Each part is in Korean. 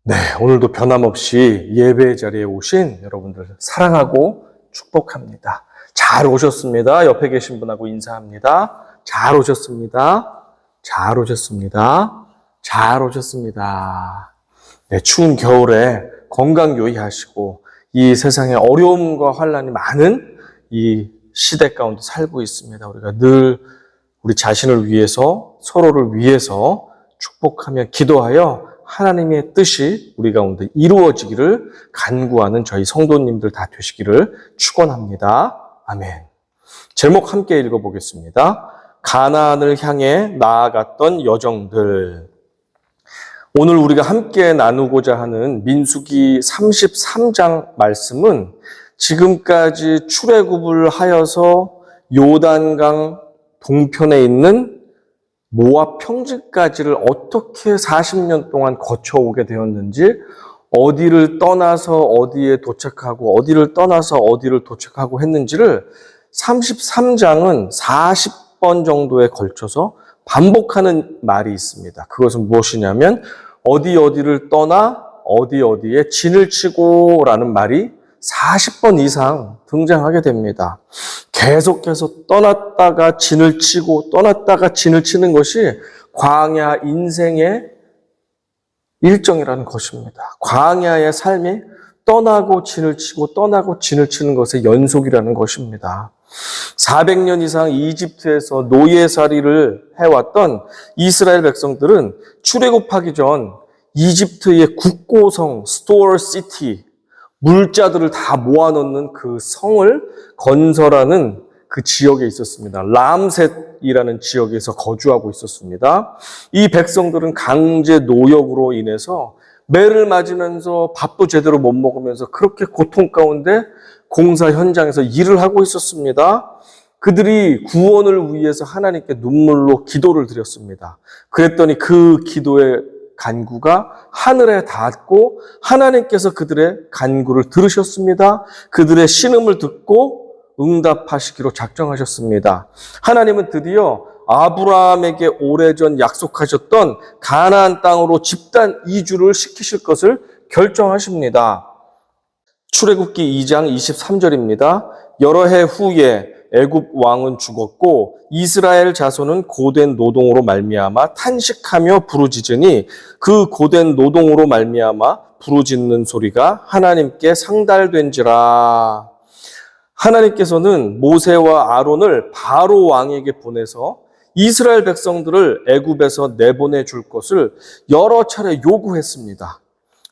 네, 오늘도 변함없이 예배 자리에 오신 여러분들 사랑하고 축복합니다. 잘 오셨습니다. 옆에 계신 분하고 인사합니다. 잘 오셨습니다. 잘 오셨습니다. 잘 오셨습니다. 네, 추운 겨울에 건강 유의하시고 이 세상에 어려움과 환난이 많은 이 시대 가운데 살고 있습니다. 우리가 늘 우리 자신을 위해서, 서로를 위해서 축복하며 기도하여 하나님의 뜻이 우리 가운데 이루어지기를 간구하는 저희 성도님들 다 되시기를 축원합니다. 아멘. 제목 함께 읽어보겠습니다. 가나안을 향해 나아갔던 여정들. 오늘 우리가 함께 나누고자 하는 민수기 33장 말씀은 지금까지 출애굽을 하여서 요단강 동편에 있는 모압 평지까지를 어떻게 40년 동안 거쳐오게 되었는지, 어디를 떠나서 어디에 도착하고 어디를 떠나서 어디를 도착하고 했는지를 33장은 40번 정도에 걸쳐서 반복하는 말이 있습니다. 그것은 무엇이냐면 어디를 떠나 어디에 진을 치고 라는 말이 40번 이상 등장하게 됩니다. 계속해서 떠났다가 진을 치고 떠났다가 진을 치는 것이 광야 인생의 일정이라는 것입니다. 광야의 삶이 떠나고 진을 치고 떠나고 진을 치는 것의 연속이라는 것입니다. 400년 이상 이집트에서 노예살이를 해왔던 이스라엘 백성들은 출애굽하기 전 이집트의 국고성 스토어 시티, 물자들을 다 모아놓는 그 성을 건설하는 그 지역에 있었습니다. 람셋이라는 지역에서 거주하고 있었습니다. 이 백성들은 강제 노역으로 인해서 매를 맞으면서 밥도 제대로 못 먹으면서 그렇게 고통 가운데 공사 현장에서 일을 하고 있었습니다. 그들이 구원을 위해서 하나님께 눈물로 기도를 드렸습니다. 그랬더니 그 기도의 간구가 하늘에 닿았고 하나님께서 그들의 간구를 들으셨습니다. 그들의 신음을 듣고 응답하시기로 작정하셨습니다. 하나님은 드디어 아브라함에게 오래전 약속하셨던 가나안 땅으로 집단 이주를 시키실 것을 결정하십니다. 출애굽기 2장 23절입니다. 여러 해 후에 애굽 왕은 죽었고 이스라엘 자손은 고된 노동으로 말미암아 탄식하며 부르짖으니 그 고된 노동으로 말미암아 부르짖는 소리가 하나님께 상달된지라. 하나님께서는 모세와 아론을 바로 왕에게 보내서 이스라엘 백성들을 애굽에서 내보내 줄 것을 여러 차례 요구했습니다.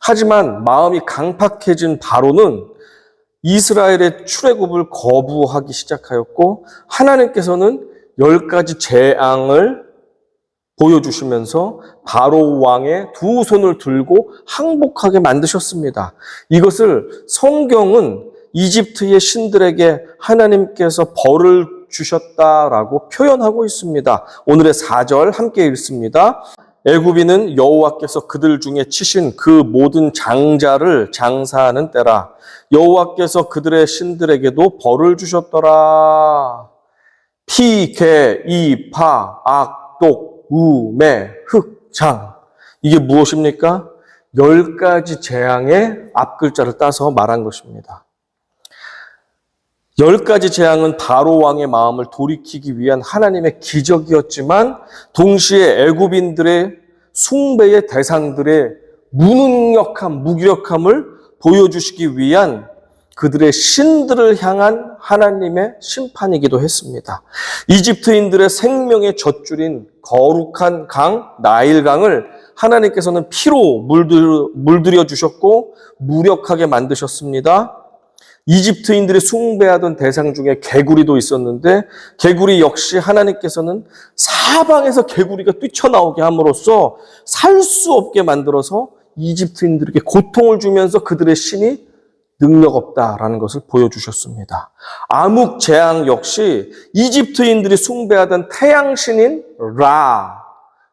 하지만 마음이 강팍해진 바로는 이스라엘의 출애굽을 거부하기 시작하였고 하나님께서는 10가지 재앙을 보여주시면서 바로 왕의 두 손을 들고 항복하게 만드셨습니다. 이것을 성경은 이집트의 신들에게 하나님께서 벌을 주셨다라고 표현하고 있습니다. 오늘의 4절 함께 읽습니다. 애굽인은 여호와께서 그들 중에 치신 그 모든 장자를 장사하는 때라. 여호와께서 그들의 신들에게도 벌을 주셨더라. 피, 개, 이, 파, 악, 독, 우, 매, 흑, 장. 이게 무엇입니까? 10가지 재앙의 앞글자를 따서 말한 것입니다. 10가지 재앙은 바로 왕의 마음을 돌이키기 위한 하나님의 기적이었지만 동시에 애굽인들의 숭배의 대상들의 무능력함, 무기력함을 보여주시기 위한 그들의 신들을 향한 하나님의 심판이기도 했습니다. 이집트인들의 생명의 젖줄인 거룩한 강, 나일강을 하나님께서는 피로 물들여 주셨고 무력하게 만드셨습니다. 이집트인들이 숭배하던 대상 중에 개구리도 있었는데 개구리 역시 하나님께서는 사방에서 개구리가 뛰쳐나오게 함으로써 살 수 없게 만들어서 이집트인들에게 고통을 주면서 그들의 신이 능력 없다라는 것을 보여주셨습니다. 암흑 재앙 역시 이집트인들이 숭배하던 태양신인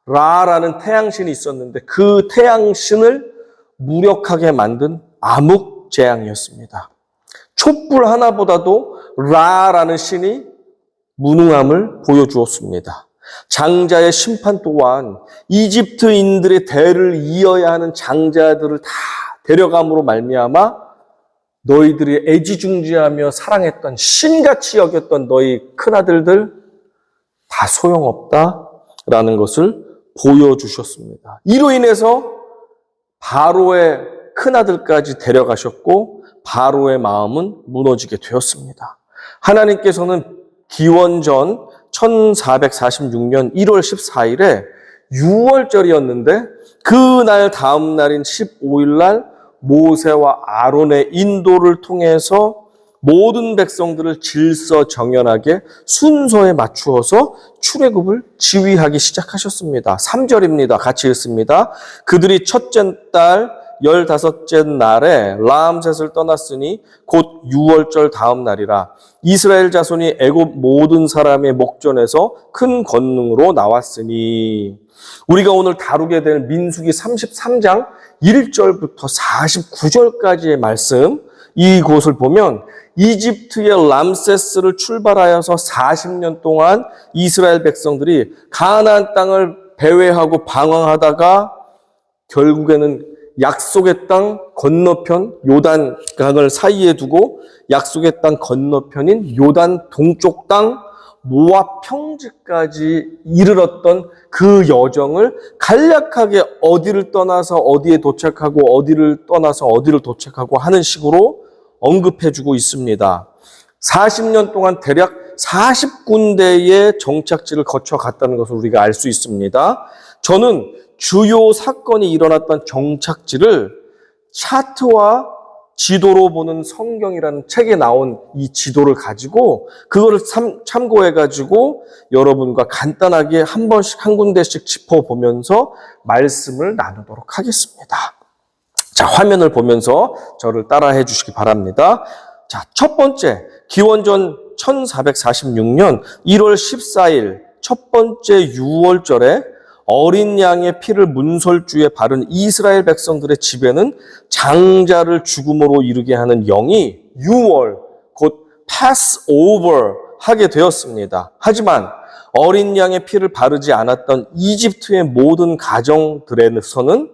라라는 태양신이 있었는데 그 태양신을 무력하게 만든 암흑 재앙이었습니다. 촛불 하나보다도 라라는 신이 무능함을 보여주었습니다. 장자의 심판 또한 이집트인들의 대를 이어야 하는 장자들을 다 데려감으로 말미암아 너희들이 애지중지하며 사랑했던 신같이 여겼던 너희 큰아들들 다 소용없다라는 것을 보여주셨습니다. 이로 인해서 바로의 큰아들까지 데려가셨고 바로의 마음은 무너지게 되었습니다. 하나님께서는 기원전 1446년 1월 14일에 유월절이었는데 그날 다음 날인 15일 날 모세와 아론의 인도를 통해서 모든 백성들을 질서정연하게 순서에 맞추어서 출애굽을 지휘하기 시작하셨습니다. 3절입니다. 같이 읽습니다. 그들이 첫째 달 15째 날에 라암셋을 떠났으니 곧 유월절 다음 날이라. 이스라엘 자손이 애굽 모든 사람의 목전에서 큰 권능으로 나왔으니. 우리가 오늘 다루게 될 민수기 33장 1절부터 49절까지의 말씀, 이곳을 보면 이집트의 람세스를 출발하여서 40년 동안 이스라엘 백성들이 가나안 땅을 배회하고 방황하다가 결국에는 약속의 땅 건너편 요단강을 사이에 두고 약속의 땅 건너편인 요단 동쪽 땅 모압 평지까지 이르렀던 그 여정을 간략하게 어디를 떠나서 어디에 도착하고 어디를 떠나서 어디를 도착하고 하는 식으로 언급해주고 있습니다. 40년 동안 대략 40군데의 정착지를 거쳐갔다는 것을 우리가 알 수 있습니다. 저는 주요 사건이 일어났던 정착지를 차트와 지도로 보는 성경이라는 책에 나온 이 지도를 가지고 그거를 참고해가지고 여러분과 간단하게 한 번씩 한 군데씩 짚어보면서 말씀을 나누도록 하겠습니다. 자, 화면을 보면서 저를 따라해 주시기 바랍니다. 자, 첫 번째, 기원전 1446년 1월 14일 첫 번째 유월절에 어린 양의 피를 문설주에 바른 이스라엘 백성들의 집에는 장자를 죽음으로 이르게 하는 영이 유월, 곧 패스오버 하게 되었습니다. 하지만 어린 양의 피를 바르지 않았던 이집트의 모든 가정들에서는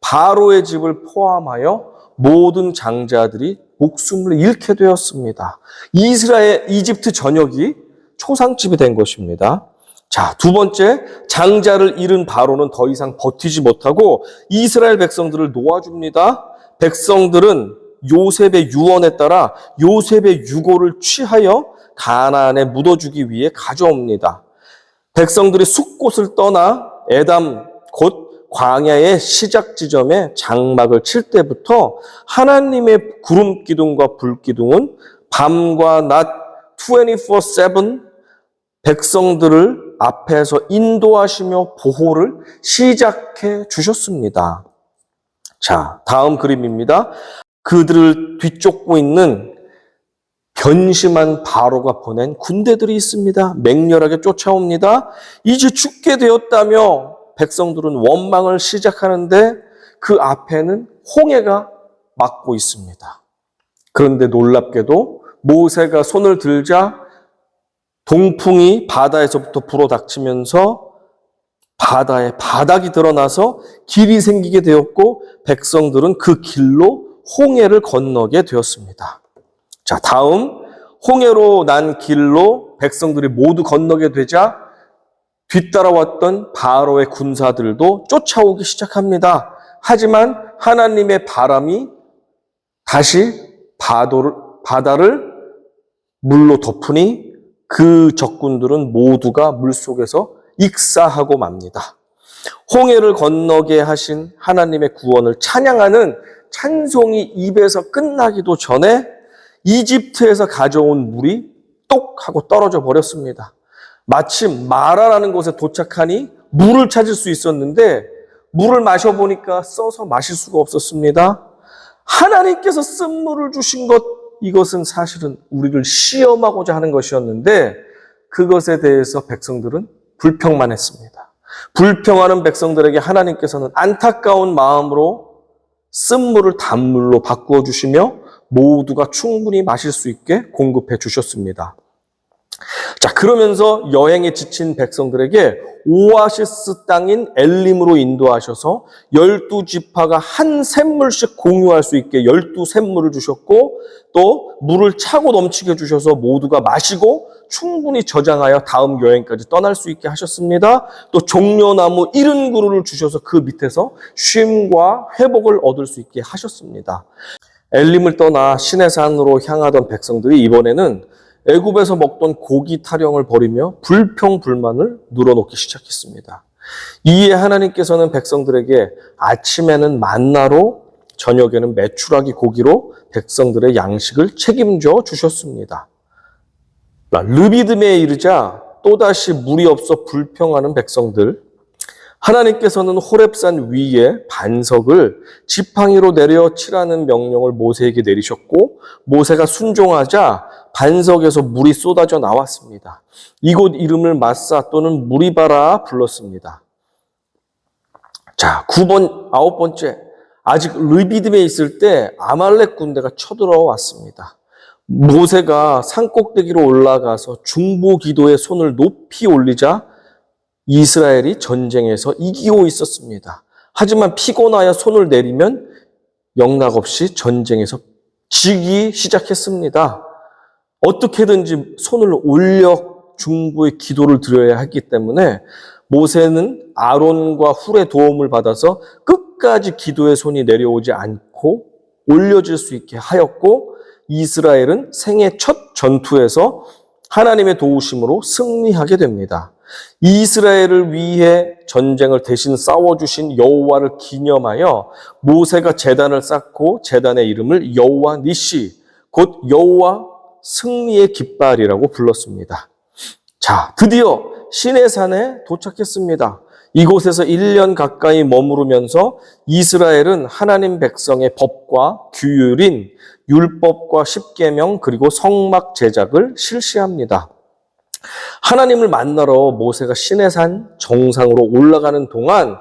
바로의 집을 포함하여 모든 장자들이 목숨을 잃게 되었습니다. 이집트 전역이 초상집이 된 것입니다. 자, 두 번째, 장자를 잃은 바로는 더 이상 버티지 못하고 이스라엘 백성들을 놓아줍니다. 백성들은 요셉의 유언에 따라 요셉의 유고를 취하여 가나안에 묻어주기 위해 가져옵니다. 백성들이 숫곳을 떠나 에담 곧 광야의 시작 지점에 장막을 칠 때부터 하나님의 구름 기둥과 불 기둥은 밤과 낮 24/7 백성들을 앞에서 인도하시며 보호를 시작해 주셨습니다. 자, 다음 그림입니다. 그들을 뒤쫓고 있는 변심한 바로가 보낸 군대들이 있습니다. 맹렬하게 쫓아옵니다. 이제 죽게 되었다며 백성들은 원망을 시작하는데 그 앞에는 홍해가 막고 있습니다. 그런데 놀랍게도 모세가 손을 들자 동풍이 바다에서부터 불어닥치면서 바다에 바닥이 드러나서 길이 생기게 되었고 백성들은 그 길로 홍해를 건너게 되었습니다. 자, 다음 홍해로 난 길로 백성들이 모두 건너게 되자 뒤따라왔던 바로의 군사들도 쫓아오기 시작합니다. 하지만 하나님의 바람이 다시 바다를 물로 덮으니 그 적군들은 모두가 물속에서 익사하고 맙니다. 홍해를 건너게 하신 하나님의 구원을 찬양하는 찬송이 입에서 끝나기도 전에 이집트에서 가져온 물이 똑 하고 떨어져 버렸습니다. 마침 마라라는 곳에 도착하니 물을 찾을 수 있었는데 물을 마셔보니까 써서 마실 수가 없었습니다. 하나님께서 쓴 물을 주신 것, 이것은 사실은 우리를 시험하고자 하는 것이었는데 그것에 대해서 백성들은 불평만 했습니다. 불평하는 백성들에게 하나님께서는 안타까운 마음으로 쓴 물을 단물로 바꾸어 주시며 모두가 충분히 마실 수 있게 공급해 주셨습니다. 자, 그러면서 여행에 지친 백성들에게 오아시스 땅인 엘림으로 인도하셔서 12지파가 한 샘물씩 공유할 수 있게 12샘물을 주셨고, 또 물을 차고 넘치게 주셔서 모두가 마시고 충분히 저장하여 다음 여행까지 떠날 수 있게 하셨습니다. 또 종려나무 70그루를 주셔서 그 밑에서 쉼과 회복을 얻을 수 있게 하셨습니다. 엘림을 떠나 시내산으로 향하던 백성들이 이번에는 애굽에서 먹던 고기 타령을 버리며 불평불만을 늘어놓기 시작했습니다. 이에 하나님께서는 백성들에게 아침에는 만나로, 저녁에는 메추라기 고기로 백성들의 양식을 책임져 주셨습니다. 르비딤에 이르자 또다시 물이 없어 불평하는 백성들, 하나님께서는 호렙산 위에 반석을 지팡이로 내려 치라는 명령을 모세에게 내리셨고, 모세가 순종하자 반석에서 물이 쏟아져 나왔습니다. 이곳 이름을 마사 또는 무리바라 불렀습니다. 자, 9번째. 아직 르비딤에 있을 때 아말렉 군대가 쳐들어왔습니다. 모세가 산꼭대기로 올라가서 중보 기도에 손을 높이 올리자 이스라엘이 전쟁에서 이기고 있었습니다. 하지만 피곤하여 손을 내리면 영락없이 전쟁에서 지기 시작했습니다. 어떻게든지 손을 올려 중보의 기도를 드려야 했기 때문에 모세는 아론과 훌의 도움을 받아서 끝까지 기도의 손이 내려오지 않고 올려질 수 있게 하였고, 이스라엘은 생애 첫 전투에서 하나님의 도우심으로 승리하게 됩니다. 이스라엘을 위해 전쟁을 대신 싸워주신 여호와를 기념하여 모세가 제단을 쌓고 제단의 이름을 여호와 니시, 곧 여호와 승리의 깃발이라고 불렀습니다. 자, 드디어 시내산에 도착했습니다. 이곳에서 1년 가까이 머무르면서 이스라엘은 하나님 백성의 법과 규율인 율법과 십계명 그리고 성막 제작을 실시합니다. 하나님을 만나러 모세가 시내산 정상으로 올라가는 동안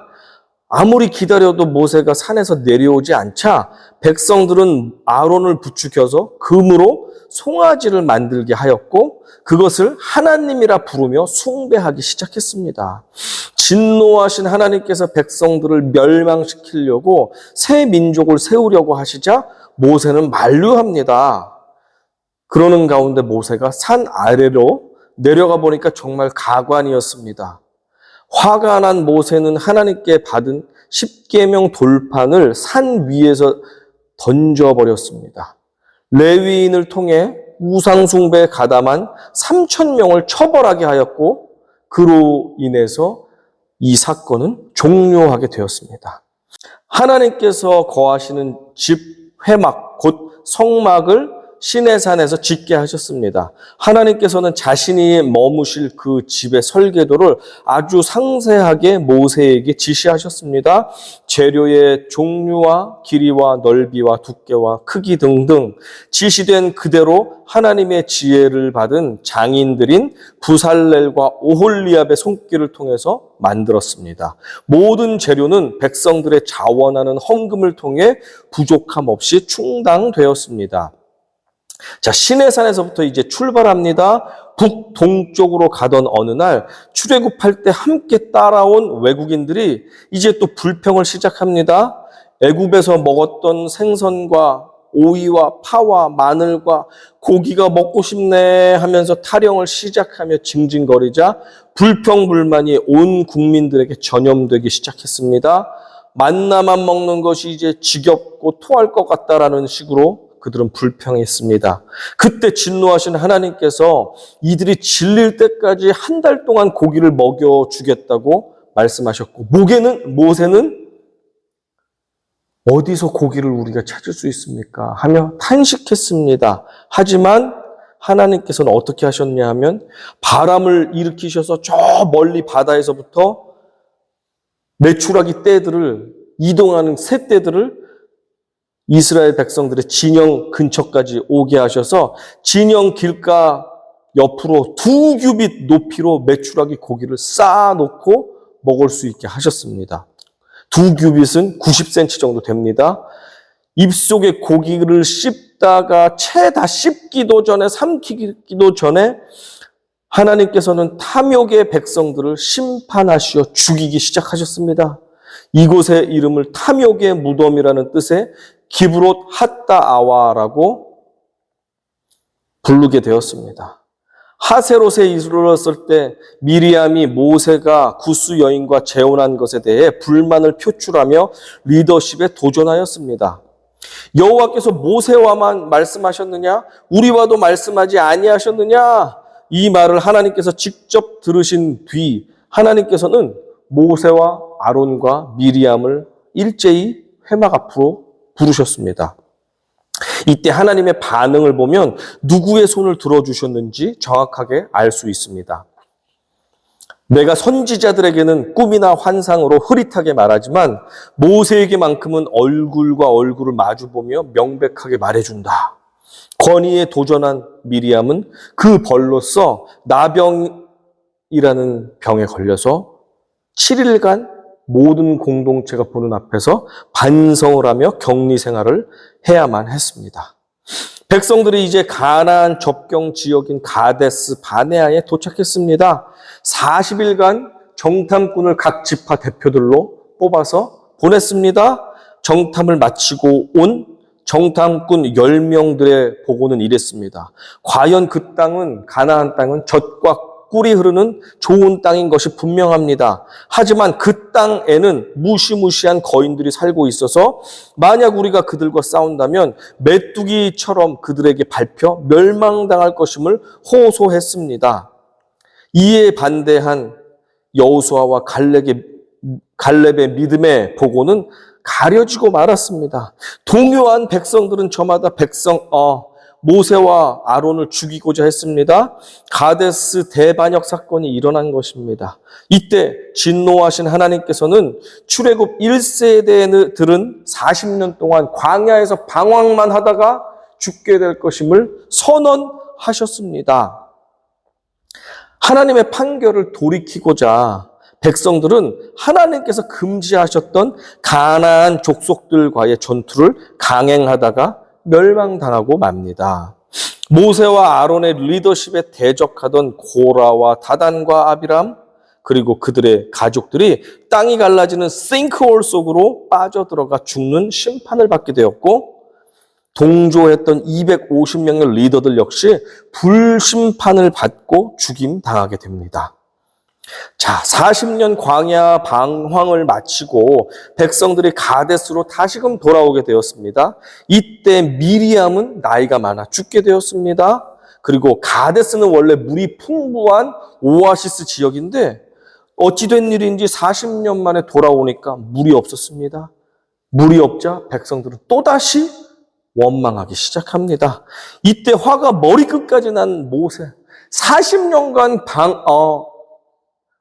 아무리 기다려도 모세가 산에서 내려오지 않자 백성들은 아론을 부추겨서 금으로 송아지를 만들게 하였고, 그것을 하나님이라 부르며 숭배하기 시작했습니다. 진노하신 하나님께서 백성들을 멸망시키려고 새 민족을 세우려고 하시자 모세는 만류합니다. 그러는 가운데 모세가 산 아래로 내려가 보니까 정말 가관이었습니다. 화가 난 모세는 하나님께 받은 십계명 돌판을 산 위에서 던져버렸습니다. 레위인을 통해 우상숭배에 가담한 3,000명을 처벌하게 하였고, 그로 인해서 이 사건은 종료하게 되었습니다. 하나님께서 거하시는 집 회막, 곧 성막을 시내산에서 짓게 하셨습니다. 하나님께서는 자신이 머무실 그 집의 설계도를 아주 상세하게 모세에게 지시하셨습니다. 재료의 종류와 길이와 넓이와 두께와 크기 등등 지시된 그대로 하나님의 지혜를 받은 장인들인 부살렐과 오홀리압의 손길을 통해서 만들었습니다. 모든 재료는 백성들의 자원하는 헌금을 통해 부족함 없이 충당되었습니다. 자, 시내산에서부터 이제 출발합니다. 북동쪽으로 가던 어느 날 출애굽할 때 함께 따라온 외국인들이 이제 또 불평을 시작합니다. 애굽에서 먹었던 생선과 오이와 파와 마늘과 고기가 먹고 싶네 하면서 타령을 시작하며 징징거리자 불평불만이 온 국민들에게 전염되기 시작했습니다. 만나만 먹는 것이 이제 지겹고 토할 것 같다라는 식으로 그들은 불평했습니다. 그때 진노하신 하나님께서 이들이 질릴 때까지 한 달 동안 고기를 먹여주겠다고 말씀하셨고, 모세는 어디서 고기를 우리가 찾을 수 있습니까? 하며 탄식했습니다. 하지만 하나님께서는 어떻게 하셨냐 하면 바람을 일으키셔서 저 멀리 바다에서부터 메추라기 떼들을, 이동하는 새 떼들을 이스라엘 백성들의 진영 근처까지 오게 하셔서 진영 길가 옆으로 2규빗 높이로 메추라기 고기를 쌓아놓고 먹을 수 있게 하셨습니다. 2규빗은 90cm 정도 됩니다. 입속에 고기를 씹다가 채 다 씹기도 전에, 삼키기도 전에 하나님께서는 탐욕의 백성들을 심판하시어 죽이기 시작하셨습니다. 이곳의 이름을 탐욕의 무덤이라는 뜻의 기브롯 핫다아와라고 부르게 되었습니다. 하세롯에 이르렀을 때 미리암이 모세가 구스 여인과 재혼한 것에 대해 불만을 표출하며 리더십에 도전하였습니다. 여호와께서 모세와만 말씀하셨느냐? 우리와도 말씀하지 아니하셨느냐? 이 말을 하나님께서 직접 들으신 뒤 하나님께서는 모세와 아론과 미리암을 일제히 회막 앞으로 부르셨습니다. 이때 하나님의 반응을 보면 누구의 손을 들어주셨는지 정확하게 알 수 있습니다. 내가 선지자들에게는 꿈이나 환상으로 흐릿하게 말하지만 모세에게만큼은 얼굴과 얼굴을 마주보며 명백하게 말해준다. 권위에 도전한 미리암은 그 벌로써 나병이라는 병에 걸려서 7일간 모든 공동체가 보는 앞에서 반성을 하며 격리 생활을 해야만 했습니다. 백성들이 이제 가나안 접경 지역인 가데스 바네아에 도착했습니다. 40일간 정탐꾼을 각 지파 대표들로 뽑아서 보냈습니다. 정탐을 마치고 온 정탐꾼 10명들의 보고는 이랬습니다. 과연 그 땅은, 가나안 땅은 젖과 꿀이 흐르는 좋은 땅인 것이 분명합니다. 하지만 그 땅에는 무시무시한 거인들이 살고 있어서 만약 우리가 그들과 싸운다면 메뚜기처럼 그들에게 밟혀 멸망당할 것임을 호소했습니다. 이에 반대한 여호수아와 갈렙의 믿음의 보고는 가려지고 말았습니다. 동요한 백성들은 저마다 모세와 아론을 죽이고자 했습니다. 가데스 대반역 사건이 일어난 것입니다. 이때 진노하신 하나님께서는 출애굽 1세대들은 40년 동안 광야에서 방황만 하다가 죽게 될 것임을 선언하셨습니다. 하나님의 판결을 돌이키고자 백성들은 하나님께서 금지하셨던 가나안 족속들과의 전투를 강행하다가 멸망당하고 맙니다. 모세와 아론의 리더십에 대적하던 고라와 다단과 아비람 그리고 그들의 가족들이 땅이 갈라지는 싱크홀 속으로 빠져들어가 죽는 심판을 받게 되었고 동조했던 250명의 리더들 역시 불심판을 받고 죽임당하게 됩니다. 자, 40년 광야 방황을 마치고 백성들이 가데스로 다시금 돌아오게 되었습니다. 이때 미리암은 나이가 많아 죽게 되었습니다. 그리고 가데스는 원래 물이 풍부한 오아시스 지역인데 어찌된 일인지 40년 만에 돌아오니까 물이 없었습니다. 물이 없자 백성들은 또다시 원망하기 시작합니다. 이때 화가 머리끝까지 난 모세 40년간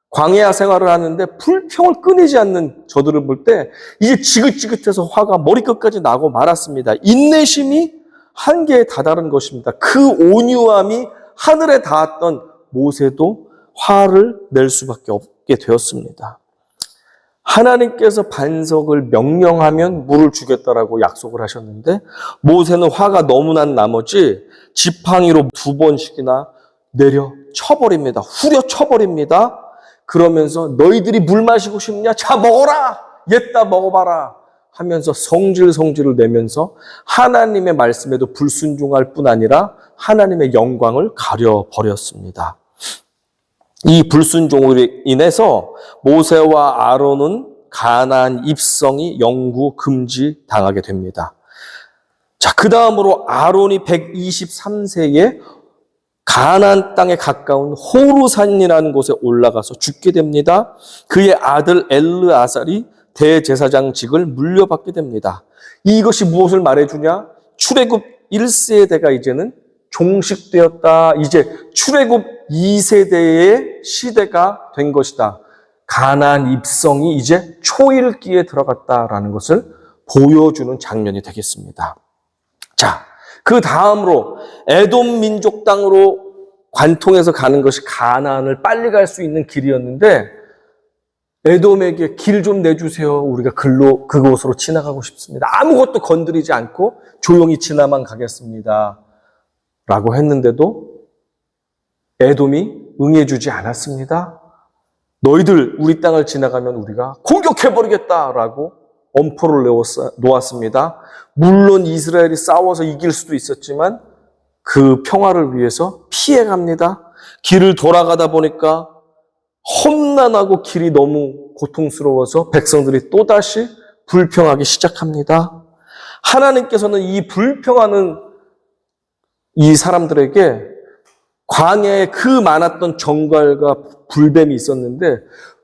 광야 생활을 하는데 불평을 끊이지 않는 저들을 볼 때 이제 지긋지긋해서 화가 머리끝까지 나고 말았습니다. 인내심이 한계에 다다른 것입니다. 그 온유함이 하늘에 닿았던 모세도 화를 낼 수밖에 없게 되었습니다. 하나님께서 반석을 명령하면 물을 주겠다라고 약속을 하셨는데 모세는 화가 너무 난 나머지 지팡이로 2번씩이나 내려 쳐버립니다. 후려 쳐버립니다. 그러면서 너희들이 물 마시고 싶냐? 자 먹어라! 옛다 먹어봐라! 하면서 성질을 내면서 하나님의 말씀에도 불순종할 뿐 아니라 하나님의 영광을 가려버렸습니다. 이 불순종으로 인해서 모세와 아론은 가나안 입성이 영구 금지당하게 됩니다. 자, 그 다음으로 아론이 123세에 가나안 땅에 가까운 호르산이라는 곳에 올라가서 죽게 됩니다. 그의 아들 엘르아살이 대제사장직을 물려받게 됩니다. 이것이 무엇을 말해주냐? 출애굽 1세대가 이제는 종식되었다. 이제 출애굽 2세대의 시대가 된 것이다. 가나안 입성이 이제 초일기에 들어갔다라는 것을 보여주는 장면이 되겠습니다. 자, 그 다음으로 에돔 민족 땅으로 관통해서 가는 것이 가나안을 빨리 갈 수 있는 길이었는데 에돔에게 길 좀 내주세요. 우리가 그곳으로 지나가고 싶습니다. 아무것도 건드리지 않고 조용히 지나만 가겠습니다. 라고 했는데도 에돔이 응해주지 않았습니다. 너희들 우리 땅을 지나가면 우리가 공격해버리겠다라고 엄포를 놓았습니다. 물론 이스라엘이 싸워서 이길 수도 있었지만 그 평화를 위해서 피해갑니다. 길을 돌아가다 보니까 험난하고 길이 너무 고통스러워서 백성들이 또다시 불평하기 시작합니다. 하나님께서는 이 불평하는 이 사람들에게 광야에 그 많았던 정갈과 불뱀이 있었는데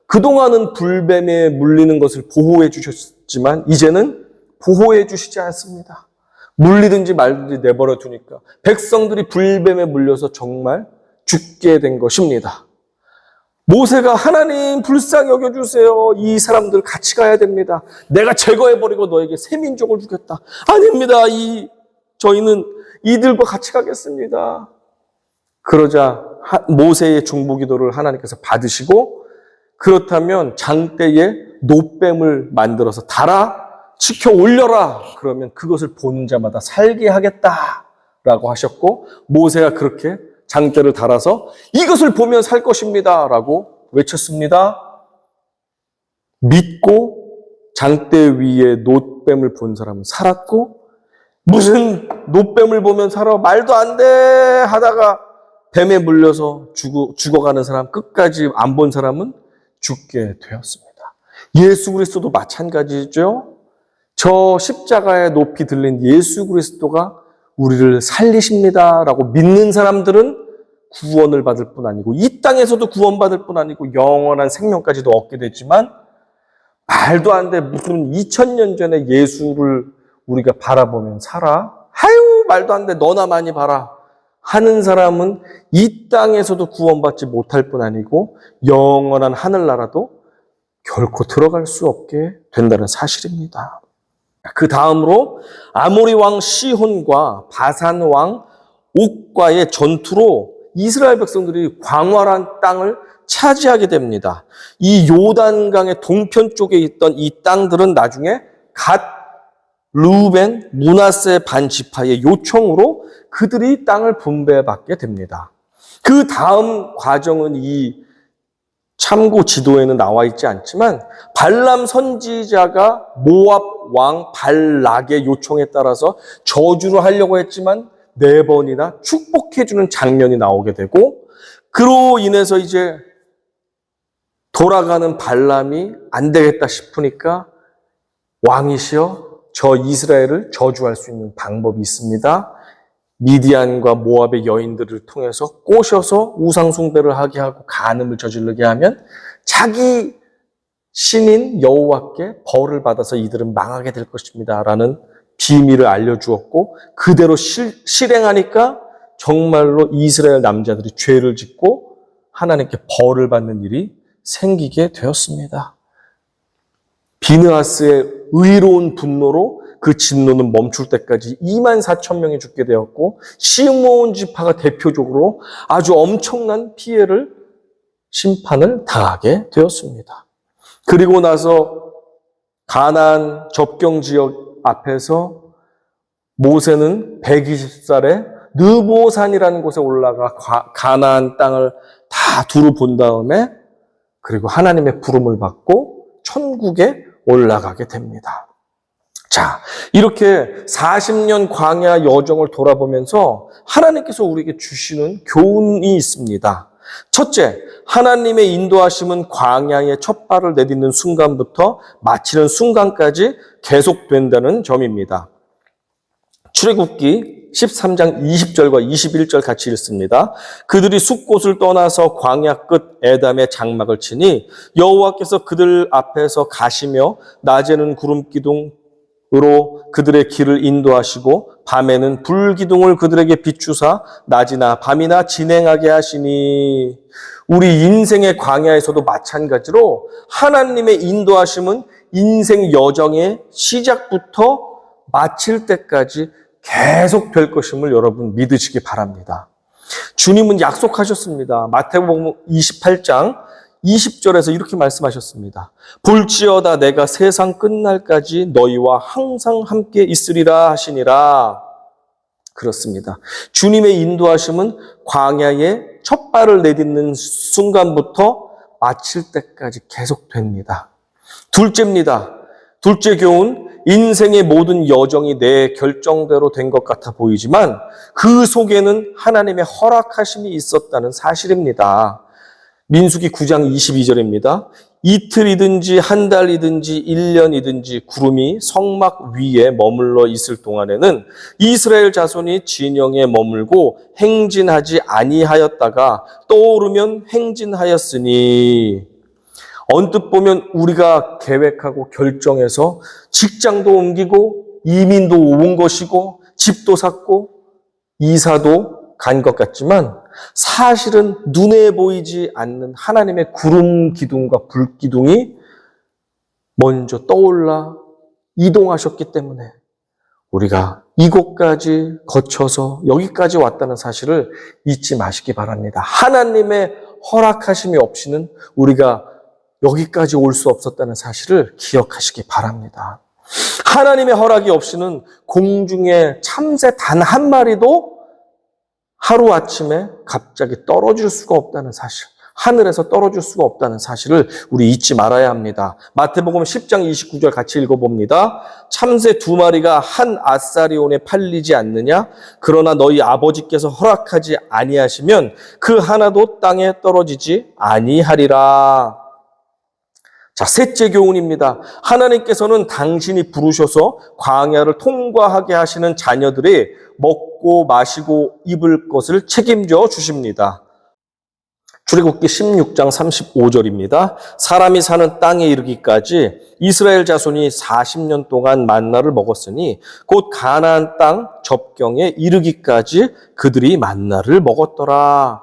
그동안은 불뱀에 물리는 것을 보호해 주셨지만 이제는 보호해 주시지 않습니다. 물리든지 말든지 내버려 두니까 백성들이 불뱀에 물려서 정말 죽게 된 것입니다. 모세가 하나님 불쌍히 여겨주세요. 이 사람들 같이 가야 됩니다. 내가 제거해버리고 너에게 새 민족을 주겠다. 아닙니다. 저희는 이들과 같이 가겠습니다. 그러자 모세의 중보기도를 하나님께서 받으시고 그렇다면 장대에 놋뱀을 만들어서 달아 지켜 올려라. 그러면 그것을 보는 자마다 살게 하겠다라고 하셨고 모세가 그렇게 장대를 달아서 이것을 보면 살 것입니다 라고 외쳤습니다. 믿고 장대 위에 놋뱀을 본 사람은 살았고 무슨 놋뱀을 보면 살아 말도 안 돼 하다가 뱀에 물려서 죽어가는 사람 끝까지 안 본 사람은 죽게 되었습니다. 예수 그리스도도 마찬가지죠. 저 십자가에 높이 들린 예수 그리스도가 우리를 살리십니다라고 믿는 사람들은 구원을 받을 뿐 아니고 이 땅에서도 구원받을 뿐 아니고 영원한 생명까지도 얻게 되지만 말도 안 돼 무슨 2000년 전에 예수를 우리가 바라보면 살아? 아유 말도 안 돼 너나 많이 봐라 하는 사람은 이 땅에서도 구원받지 못할 뿐 아니고 영원한 하늘나라도 결코 들어갈 수 없게 된다는 사실입니다. 그 다음으로 아모리 왕 시혼과 바산 왕 옥과의 전투로 이스라엘 백성들이 광활한 땅을 차지하게 됩니다. 이 요단강의 동편 쪽에 있던 이 땅들은 나중에 갓, 르우벤, 므낫세 반 지파의 요청으로 그들이 땅을 분배받게 됩니다. 그 다음 과정은 이 참고 지도에는 나와 있지 않지만 발람 선지자가 모압 왕 발락의 요청에 따라서 저주를 하려고 했지만 4번이나 축복해주는 장면이 나오게 되고 그로 인해서 이제 돌아가는 발람이 안 되겠다 싶으니까 왕이시여 저 이스라엘을 저주할 수 있는 방법이 있습니다. 미디안과 모압의 여인들을 통해서 꼬셔서 우상숭배를 하게 하고 간음을 저지르게 하면 자기 신인 여호와께 벌을 받아서 이들은 망하게 될 것입니다. 라는 비밀을 알려주었고 그대로 실행하니까 정말로 이스라엘 남자들이 죄를 짓고 하나님께 벌을 받는 일이 생기게 되었습니다. 비느하스의 의로운 분노로 그 진노는 멈출 때까지 24,000명이 죽게 되었고 시므온 지파가 대표적으로 아주 엄청난 피해를 심판을 당하게 되었습니다. 그리고 나서 가나안 접경 지역 앞에서 모세는 120살에 느보산이라는 곳에 올라가 가나안 땅을 다 두루 본 다음에 그리고 하나님의 부름을 받고 천국에 올라가게 됩니다. 자, 이렇게 40년 광야 여정을 돌아보면서 하나님께서 우리에게 주시는 교훈이 있습니다. 첫째, 하나님의 인도하심은 광야의 첫 발을 내딛는 순간부터 마치는 순간까지 계속된다는 점입니다. 출애굽기 13장 20절과 21절 같이 읽습니다. 그들이 숫곳을 떠나서 광야 끝 에담의 장막을 치니 여호와께서 그들 앞에서 가시며 낮에는 구름 기둥으로 그들의 길을 인도하시고 밤에는 불 기둥을 그들에게 비추사 낮이나 밤이나 진행하게 하시니 우리 인생의 광야에서도 마찬가지로 하나님의 인도하심은 인생 여정의 시작부터 마칠 때까지 계속 될 것임을 여러분 믿으시기 바랍니다. 주님은 약속하셨습니다. 마태복음 28장 20절에서 이렇게 말씀하셨습니다. 볼지어다 내가 세상 끝날까지 너희와 항상 함께 있으리라 하시니라. 그렇습니다. 주님의 인도하심은 광야의 첫 발을 내딛는 순간부터 마칠 때까지 계속됩니다. 둘째입니다. 둘째 교훈, 인생의 모든 여정이 내 결정대로 된 것 같아 보이지만 그 속에는 하나님의 허락하심이 있었다는 사실입니다. 민수기 9장 22절입니다. 이틀이든지 한 달이든지 1년이든지 구름이 성막 위에 머물러 있을 동안에는 이스라엘 자손이 진영에 머물고 행진하지 아니하였다가 떠오르면 행진하였으니, 언뜻 보면 우리가 계획하고 결정해서 직장도 옮기고 이민도 온 것이고 집도 샀고 이사도 간 것 같지만 사실은 눈에 보이지 않는 하나님의 구름 기둥과 불 기둥이 먼저 떠올라 이동하셨기 때문에 우리가 이곳까지 거쳐서 여기까지 왔다는 사실을 잊지 마시기 바랍니다. 하나님의 허락하심이 없이는 우리가 여기까지 올 수 없었다는 사실을 기억하시기 바랍니다. 하나님의 허락이 없이는 공중에 참새 단 한 마리도 하루아침에 갑자기 떨어질 수가 없다는 사실, 하늘에서 떨어질 수가 없다는 사실을 우리 잊지 말아야 합니다. 마태복음 10장 29절 같이 읽어봅니다. 참새 2마리가 한 아사리온에 팔리지 않느냐? 그러나 너희 아버지께서 허락하지 아니하시면 그 하나도 땅에 떨어지지 아니하리라. 자, 셋째 교훈입니다. 하나님께서는 당신이 부르셔서 광야를 통과하게 하시는 자녀들의 먹고 마시고 입을 것을 책임져 주십니다. 출애굽기 16장 35절입니다. 사람이 사는 땅에 이르기까지 이스라엘 자손이 40년 동안 만나를 먹었으니 곧 가나안 땅 접경에 이르기까지 그들이 만나를 먹었더라.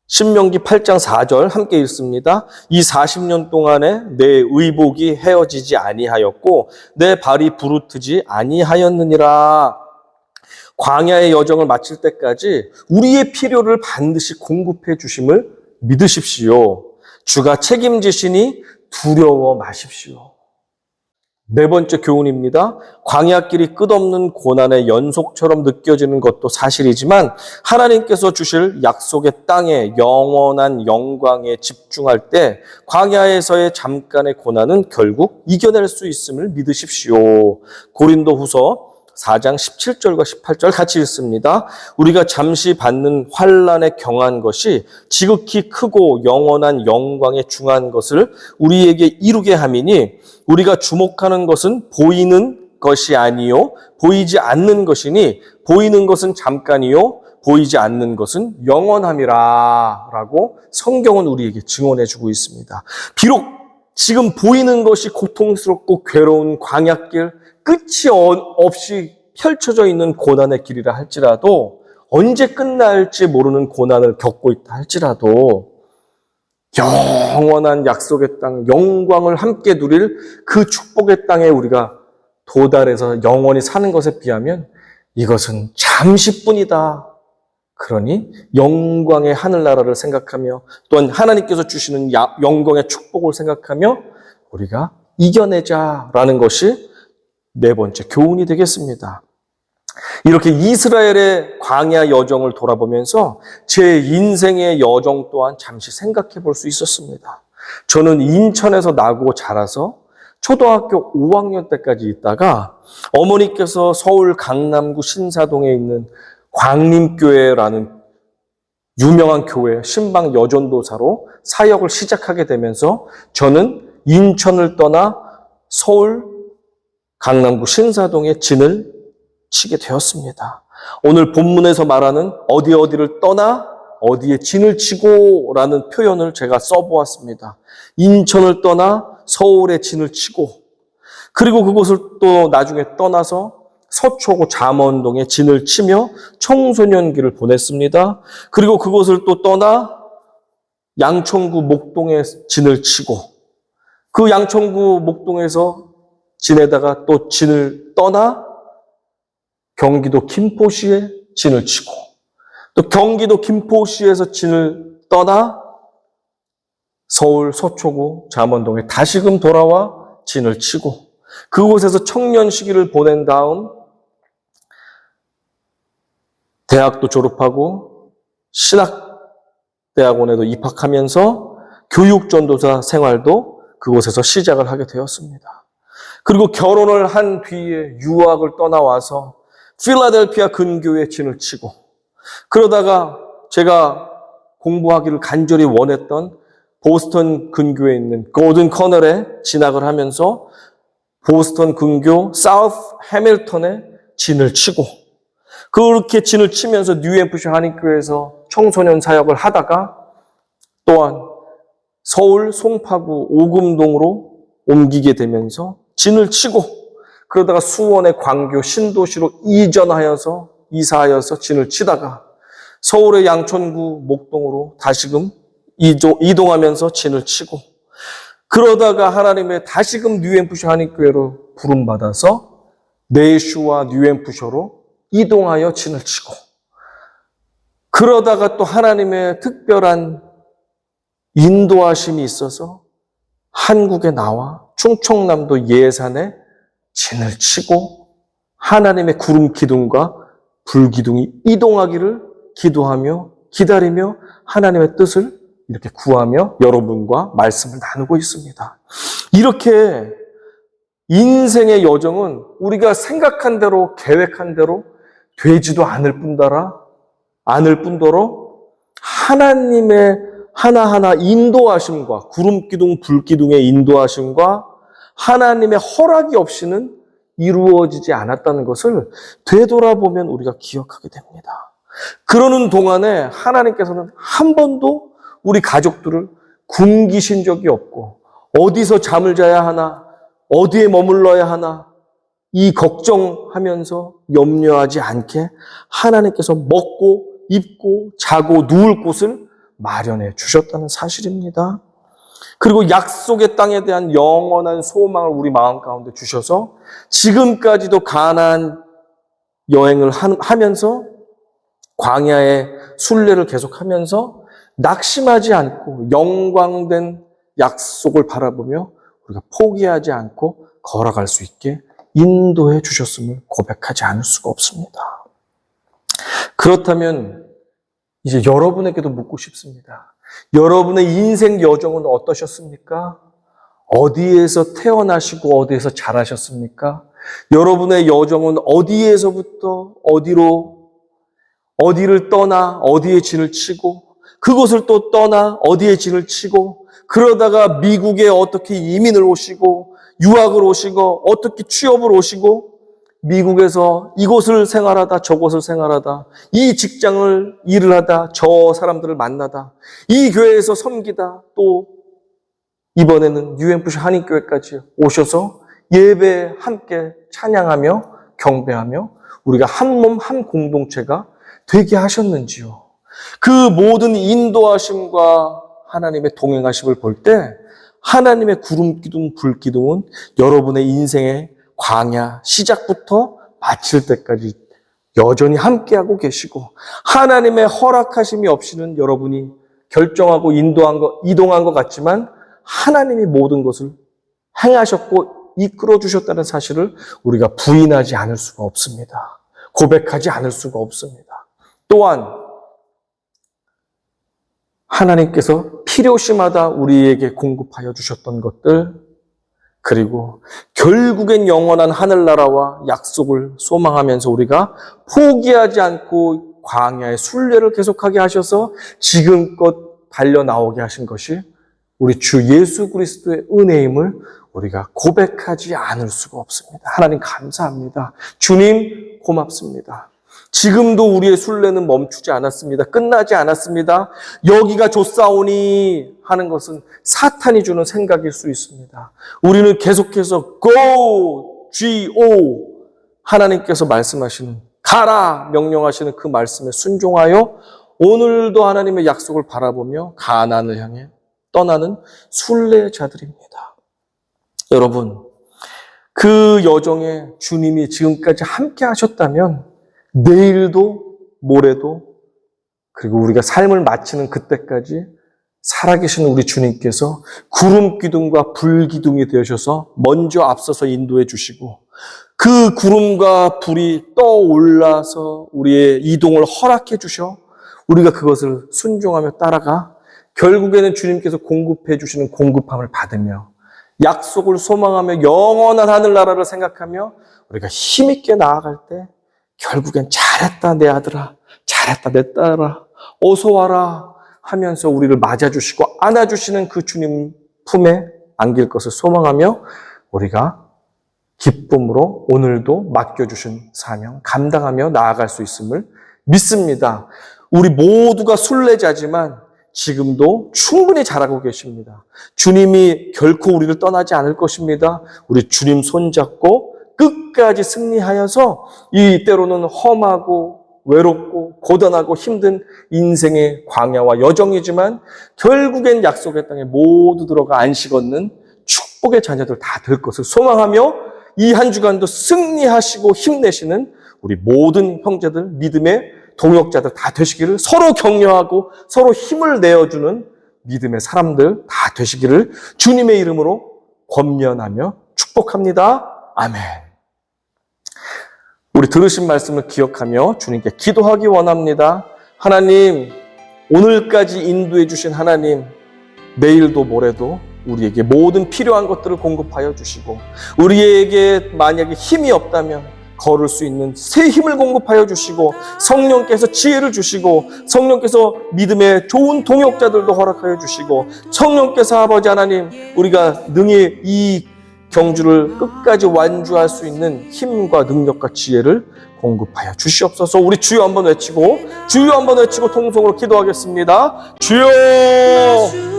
신명기 8장 4절 함께 읽습니다. 이 40년 동안에 내 의복이 헤어지지 아니하였고 내 발이 부르트지 아니하였느니라. 광야의 여정을 마칠 때까지 우리의 필요를 반드시 공급해 주심을 믿으십시오. 주가 책임지시니 두려워 마십시오. 네 번째 교훈입니다. 광야길이 끝없는 고난의 연속처럼 느껴지는 것도 사실이지만 하나님께서 주실 약속의 땅에 영원한 영광에 집중할 때 광야에서의 잠깐의 고난은 결국 이겨낼 수 있음을 믿으십시오. 고린도후서 4장 17절과 18절 같이 읽습니다. 우리가 잠시 받는 환난에 경한 것이 지극히 크고 영원한 영광에 중한 것을 우리에게 이루게 함이니 우리가 주목하는 것은 보이는 것이 아니요 보이지 않는 것이니 보이는 것은 잠깐이요 보이지 않는 것은 영원함이라 라고 성경은 우리에게 증언해 주고 있습니다. 비록 지금 보이는 것이 고통스럽고 괴로운 광야길, 끝이 없이 펼쳐져 있는 고난의 길이라 할지라도, 언제 끝날지 모르는 고난을 겪고 있다 할지라도 영원한 약속의 땅, 영광을 함께 누릴 그 축복의 땅에 우리가 도달해서 영원히 사는 것에 비하면 이것은 잠시뿐이다. 그러니 영광의 하늘나라를 생각하며 또한 하나님께서 주시는 영광의 축복을 생각하며 우리가 이겨내자라는 것이 네 번째 교훈이 되겠습니다. 이렇게 이스라엘의 광야 여정을 돌아보면서 제 인생의 여정 또한 잠시 생각해 볼 수 있었습니다. 저는 인천에서 나고 자라서 초등학교 5학년 때까지 있다가 어머니께서 서울 강남구 신사동에 있는 광림교회라는 유명한 교회 신방 여전도사로 사역을 시작하게 되면서 저는 인천을 떠나 서울 강남구 신사동에 진을 치게 되었습니다. 오늘 본문에서 말하는 어디를 떠나 어디에 진을 치고 라는 표현을 제가 써보았습니다. 인천을 떠나 서울에 진을 치고, 그리고 그곳을 또 나중에 떠나서 서초구 잠원동에 진을 치며 청소년기를 보냈습니다. 그리고 그곳을 또 떠나 양천구 목동에 진을 치고, 그 양천구 목동에서 지내다가 또 진을 떠나 경기도 김포시에 진을 치고, 또 경기도 김포시에서 진을 떠나 서울 서초구 잠원동에 다시금 돌아와 진을 치고, 그곳에서 청년 시기를 보낸 다음 대학도 졸업하고 신학 대학원에도 입학하면서 교육전도사 생활도 그곳에서 시작을 하게 되었습니다. 그리고 결혼을 한 뒤에 유학을 떠나와서 필라델피아 근교에 진을 치고, 그러다가 제가 공부하기를 간절히 원했던 보스턴 근교에 있는 고든 커널에 진학을 하면서 보스턴 근교 사우스 해밀턴에 진을 치고, 그렇게 진을 치면서 뉴햄프셔 한인교회에서 청소년 사역을 하다가 또한 서울 송파구 오금동으로 옮기게 되면서 진을 치고, 그러다가 수원의 광교 신도시로 이사하여서 진을 치다가 서울의 양천구 목동으로 다시금 이동하면서 진을 치고, 그러다가 하나님의 다시금 뉴햄프셔 한인교회로 부름받아서 내슈와 뉴햄프셔로 이동하여 진을 치고, 그러다가 또 하나님의 특별한 인도하심이 있어서 한국에 나와 충청남도 예산에 진을 치고 하나님의 구름 기둥과 불 기둥이 이동하기를 기도하며 기다리며 하나님의 뜻을 이렇게 구하며 여러분과 말씀을 나누고 있습니다. 이렇게 인생의 여정은 우리가 생각한 대로 계획한 대로 되지도 않을 뿐더러 하나님의 하나하나 인도하심과 구름기둥, 불기둥의 인도하심과 하나님의 허락이 없이는 이루어지지 않았다는 것을 되돌아보면 우리가 기억하게 됩니다. 그러는 동안에 하나님께서는 한 번도 우리 가족들을 굶기신 적이 없고, 어디서 잠을 자야 하나, 어디에 머물러야 하나, 이 걱정하면서 염려하지 않게 하나님께서 먹고 입고 자고 누울 곳을 마련해 주셨다는 사실입니다. 그리고 약속의 땅에 대한 영원한 소망을 우리 마음 가운데 주셔서 지금까지도 가나안 여행을 하면서 광야의 순례를 계속하면서 낙심하지 않고 영광된 약속을 바라보며 우리가 포기하지 않고 걸어갈 수 있게 인도해 주셨음을 고백하지 않을 수가 없습니다. 그렇다면 이제 여러분에게도 묻고 싶습니다. 여러분의 인생 여정은 어떠셨습니까? 어디에서 태어나시고 어디에서 자라셨습니까? 여러분의 여정은 어디에서부터 어디를 떠나 어디에 진을 치고, 그곳을 또 떠나 어디에 진을 치고, 그러다가 미국에 어떻게 이민을 오시고 유학을 오시고 어떻게 취업을 오시고, 미국에서 이곳을 생활하다 저곳을 생활하다, 이 직장을 일을 하다 저 사람들을 만나다, 이 교회에서 섬기다, 또 이번에는 뉴햄프셔 한인교회까지 오셔서 예배 함께 찬양하며 경배하며 우리가 한 몸 한 공동체가 되게 하셨는지요. 그 모든 인도하심과 하나님의 동행하심을 볼 때 하나님의 구름기둥 불기둥은 여러분의 인생의 광야 시작부터 마칠 때까지 여전히 함께하고 계시고, 하나님의 허락하심이 없이는 여러분이 결정하고 이동한 것 같지만 하나님이 모든 것을 행하셨고 이끌어 주셨다는 사실을 우리가 부인하지 않을 수가 없습니다. 고백하지 않을 수가 없습니다. 또한 하나님께서 필요시마다 우리에게 공급하여 주셨던 것들, 그리고 결국엔 영원한 하늘나라와 약속을 소망하면서 우리가 포기하지 않고 광야의 순례를 계속하게 하셔서 지금껏 달려나오게 하신 것이 우리 주 예수 그리스도의 은혜임을 우리가 고백하지 않을 수가 없습니다. 하나님 감사합니다. 주님 고맙습니다. 지금도 우리의 순례는 멈추지 않았습니다. 끝나지 않았습니다. 여기가 좋사오니 하는 것은 사탄이 주는 생각일 수 있습니다. 우리는 계속해서 go, G-O, 하나님께서 말씀하시는 가라 명령하시는 그 말씀에 순종하여 오늘도 하나님의 약속을 바라보며 가나안을 향해 떠나는 순례자들입니다. 여러분, 그 여정에 주님이 지금까지 함께 하셨다면 내일도 모레도, 그리고 우리가 삶을 마치는 그때까지 살아계신 우리 주님께서 구름 기둥과 불 기둥이 되셔서 먼저 앞서서 인도해 주시고, 그 구름과 불이 떠올라서 우리의 이동을 허락해 주셔 우리가 그것을 순종하며 따라가 결국에는 주님께서 공급해 주시는 공급함을 받으며 약속을 소망하며 영원한 하늘나라를 생각하며 우리가 힘있게 나아갈 때 결국엔 잘했다 내 아들아, 잘했다 내 딸아, 어서 와라 하면서 우리를 맞아주시고 안아주시는 그 주님 품에 안길 것을 소망하며 우리가 기쁨으로 오늘도 맡겨주신 사명 감당하며 나아갈 수 있음을 믿습니다. 우리 모두가 순례자지만 지금도 충분히 잘하고 계십니다. 주님이 결코 우리를 떠나지 않을 것입니다. 우리 주님 손잡고 끝까지 승리하여서 이 때로는 험하고 외롭고 고단하고 힘든 인생의 광야와 여정이지만 결국엔 약속의 땅에 모두 들어가 안식 얻는 축복의 자녀들 다 될 것을 소망하며 이 한 주간도 승리하시고 힘내시는 우리 모든 형제들, 믿음의 동역자들 다 되시기를, 서로 격려하고 서로 힘을 내어주는 믿음의 사람들 다 되시기를 주님의 이름으로 권면하며 축복합니다. 아멘. 우리 들으신 말씀을 기억하며 주님께 기도하기 원합니다. 하나님, 오늘까지 인도해 주신 하나님, 내일도 모레도 우리에게 모든 필요한 것들을 공급하여 주시고 우리에게 만약에 힘이 없다면 걸을 수 있는 새 힘을 공급하여 주시고 성령께서 지혜를 주시고 성령께서 믿음의 좋은 동역자들도 허락하여 주시고 성령께서 아버지 하나님 우리가 능히 이 경주를 끝까지 완주할 수 있는 힘과 능력과 지혜를 공급하여 주시옵소서. 우리 주여 한번 외치고 통성으로 기도하겠습니다. 주여,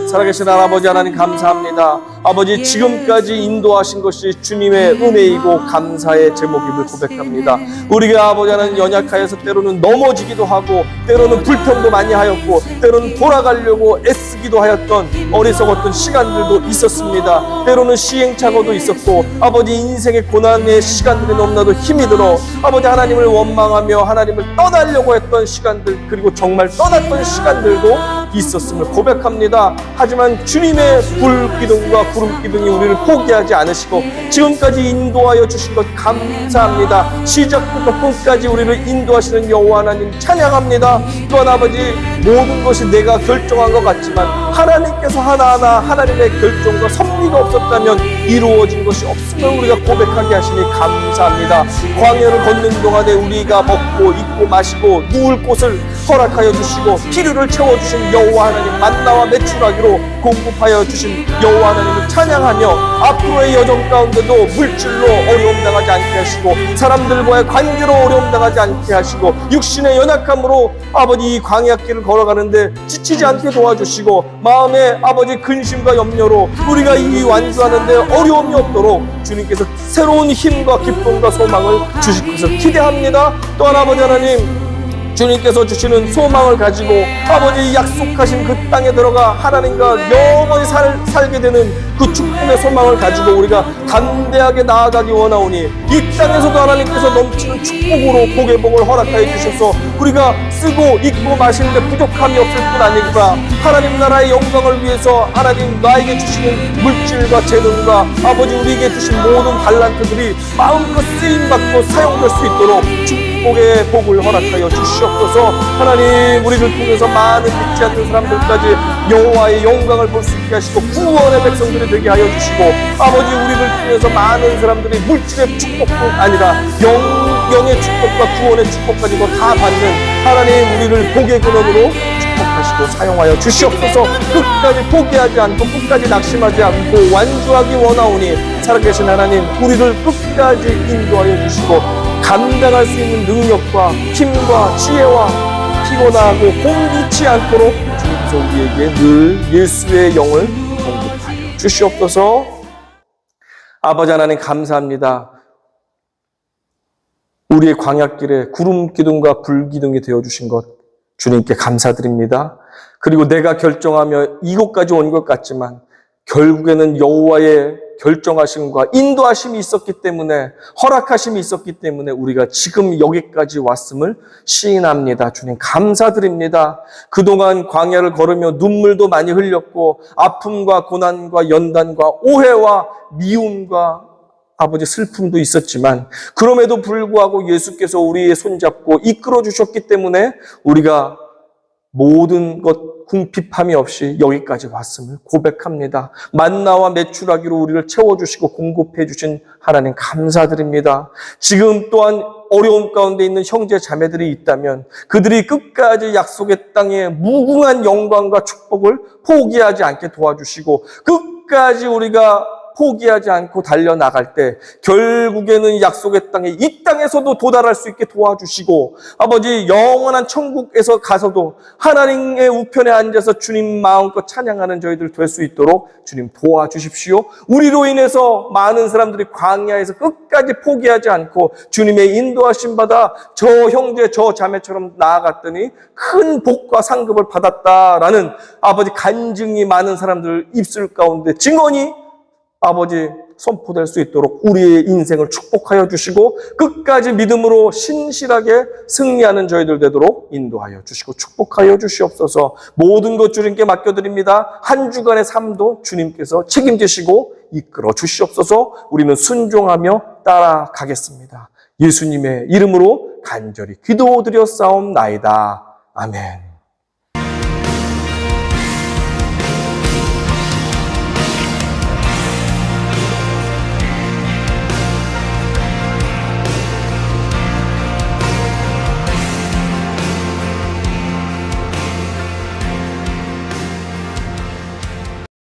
살아계신 아버지 하나님 감사합니다. 아버지, 지금까지 인도하신 것이 주님의 은혜이고 감사의 제목임을 고백합니다. 우리가 아버지 하나님 연약하여서 때로는 넘어지기도 하고 때로는 불평도 많이 하였고 때로는 돌아가려고 애쓰기도 하였던 어리석었던 시간들도 있었습니다. 때로는 시행착오도 있었고 아버지 인생의 고난의 시간들이 너무나도 힘이 들어 아버지 하나님을 원망하며 하나님을 떠나려고 했던 시간들, 그리고 정말 떠났던 시간들도 있었음을 고백합니다. 하지만 주님의 불기둥과 구름기둥이 우리를 포기하지 않으시고 지금까지 인도하여 주신 것 감사합니다. 시작부터 끝까지 우리를 인도하시는 여호와 하나님 찬양합니다. 또한 아버지, 모든 것이 내가 결정한 것 같지만 하나님께서 하나하나 하나님의 결정과 섭리가 없었다면 이루어진 것이 없음을 우리가 고백하게 하시니 감사합니다. 광야를 걷는 동안에 우리가 먹고 입고 마시고 누울 곳을 허락하여 주시고 필요를 채워주신 여호와 하나님, 만나와 메추라기로 공급하여 주신 여호와 하나님을 찬양하며 앞으로의 여정 가운데도 물질로 어려움 당하지 않게 하시고 사람들과의 관계로 어려움 당하지 않게 하시고 육신의 연약함으로 아버지 이 광야길을 걸어가는데 지치지 않게 도와주시고 마음의 아버지 근심과 염려로 우리가 이 완주하는데 어려움이 없도록 주님께서 새로운 힘과 기쁨과 소망을 주실 것을 기대합니다. 또한 아버지 하나님, 주님께서 주시는 소망을 가지고 아버지 약속하신 그 땅에 들어가 하나님과 영원히 살게 되는 그 축복의 소망을 가지고 우리가 담대하게 나아가기 원하오니 이 땅에서도 하나님께서 넘치는 축복으로 복의 복을 허락하여 주셔서 우리가 쓰고 입고 마시는데 부족함이 없을 뿐 아니라 하나님 나라의 영광을 위해서 하나님 나에게 주시는 물질과 재능과 아버지 우리에게 주신 모든 달란트들이 마음껏 쓰임받고 사용될 수 있도록 축복의 복을 허락하여 주시옵소서. 하나님, 우리를 통해서 많은 믿지 않는 사람들까지 여호와의 영광을 볼 수 있게 하시고 구원의 백성들이 되게 하여 주시고 아버지, 우리를 통해서 많은 사람들이 물질의 축복뿐 아니라 영의 축복과 구원의 축복까지도 다 받는 하나님, 우리를 복의 근원으로 축복하시고 사용하여 주시옵소서. 끝까지 포기하지 않고 끝까지 낙심하지 않고 완주하기 원하오니 살아계신 하나님, 우리를 끝까지 인도하여 주시고 감당할 수 있는 능력과 힘과 지혜와 피곤하고 공기치 않도록 주님께서 우리에게 늘 예수의 영을 공급하여 주시옵소서. 아버지 하나님 감사합니다. 우리의 광야길에 구름 기둥과 불 기둥이 되어주신 것 주님께 감사드립니다. 그리고 내가 결정하며 이곳까지 온 것 같지만 결국에는 여호와의 결정하심과 인도하심이 있었기 때문에, 허락하심이 있었기 때문에 우리가 지금 여기까지 왔음을 시인합니다. 주님 감사드립니다. 그동안 광야를 걸으며 눈물도 많이 흘렸고 아픔과 고난과 연단과 오해와 미움과 아버지 슬픔도 있었지만 그럼에도 불구하고 예수께서 우리의 손잡고 이끌어 주셨기 때문에 우리가 모든 것 궁핍함이 없이 여기까지 왔음을 고백합니다. 만나와 메추라기로 우리를 채워주시고 공급해 주신 하나님 감사드립니다. 지금 또한 어려움 가운데 있는 형제 자매들이 있다면 그들이 끝까지 약속의 땅에 무궁한 영광과 축복을 포기하지 않게 도와주시고 끝까지 우리가 포기하지 않고 달려나갈 때 결국에는 약속의 땅에 이 땅에서도 도달할 수 있게 도와주시고 아버지 영원한 천국에서 가서도 하나님의 우편에 앉아서 주님 마음껏 찬양하는 저희들 될 수 있도록 주님 도와주십시오. 우리로 인해서 많은 사람들이 광야에서 끝까지 포기하지 않고 주님의 인도하심 받아 저 형제 저 자매처럼 나아갔더니 큰 복과 상급을 받았다라는 아버지 간증이 많은 사람들 입술 가운데 증언이 아버지 선포될 수 있도록 우리의 인생을 축복하여 주시고 끝까지 믿음으로 신실하게 승리하는 저희들 되도록 인도하여 주시고 축복하여 주시옵소서. 모든 것 주님께 맡겨드립니다. 한 주간의 삶도 주님께서 책임지시고 이끌어 주시옵소서. 우리는 순종하며 따라가겠습니다. 예수님의 이름으로 간절히 기도드렸사옵나이다. 아멘.